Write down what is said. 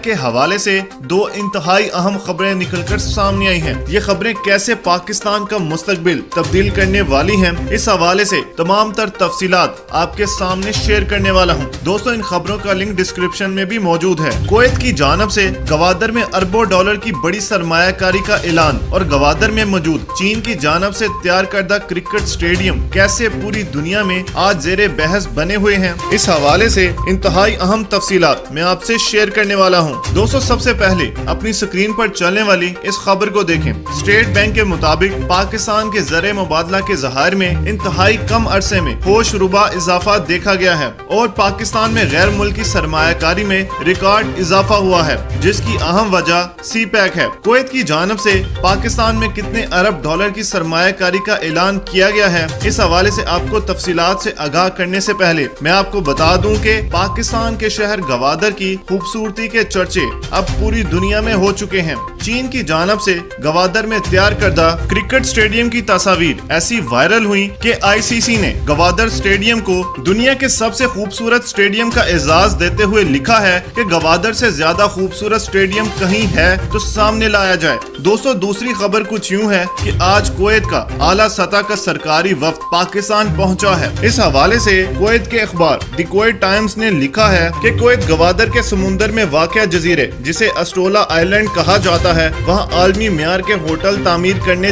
کے حوالے سے دو انتہائی اہم خبریں نکل کر سامنے آئی ہیں۔ یہ خبریں کیسے پاکستان کا مستقبل تبدیل کرنے والی ہیں، اس حوالے سے تمام تر تفصیلات آپ کے سامنے شیئر کرنے والا ہوں۔ دوستو، ان خبروں کا لنک ڈسکرپشن میں بھی موجود ہے۔ کویت کی جانب سے گوادر میں اربوں ڈالر کی بڑی سرمایہ کاری کا اعلان، اور گوادر میں موجود چین کی جانب سے تیار کردہ کرکٹ سٹیڈیم کیسے پوری دنیا میں آج زیر بحث بنے ہوئے ہیں، اس حوالے سے انتہائی اہم تفصیلات میں آپ سے شیئر کرنے والا ہوں۔ دوستو، سب سے پہلے اپنی سکرین پر چلنے والی اس خبر کو دیکھیں۔ اسٹیٹ بینک کے مطابق پاکستان کے زر مبادلہ کے ذخائر میں انتہائی کم عرصے میں ہوش ربا اضافہ دیکھا گیا ہے، اور پاکستان میں غیر ملکی سرمایہ کاری میں ریکارڈ اضافہ ہوا ہے، جس کی اہم وجہ سی پیک ہے۔ کویت کی جانب سے پاکستان میں کتنے ارب ڈالر کی سرمایہ کاری کا اعلان کیا گیا ہے، اس حوالے سے آپ کو تفصیلات سے آگاہ کرنے سے پہلے میں آپ کو بتا دوں کہ پاکستان کے شہر گوادر کی خوبصورتی کے چرچے اب پوری دنیا میں ہو چکے ہیں۔ چین کی جانب سے گوادر میں تیار کردہ کرکٹ سٹیڈیم کی تصاویر ایسی وائرل ہوئی کہ آئی سی سی نے گوادر سٹیڈیم کو دنیا کے سب سے خوبصورت سٹیڈیم کا اعزاز دیتے ہوئے لکھا ہے کہ گوادر سے زیادہ خوبصورت سٹیڈیم کہیں ہے تو سامنے لایا جائے۔ دوستو، دوسری خبر کچھ یوں ہے کہ آج کویت کا اعلیٰ سطح کا سرکاری وفد پاکستان پہنچا ہے۔ اس حوالے سے کویت کے اخبار دی کویت ٹائمز نے لکھا ہے کہ کویت گوادر کے سمندر میں واقع جزیرے جسے اسٹولا آئی لینڈ کہا جاتا ہے، وہاں عالمی معیار کے ہوٹل تعمیر کرنے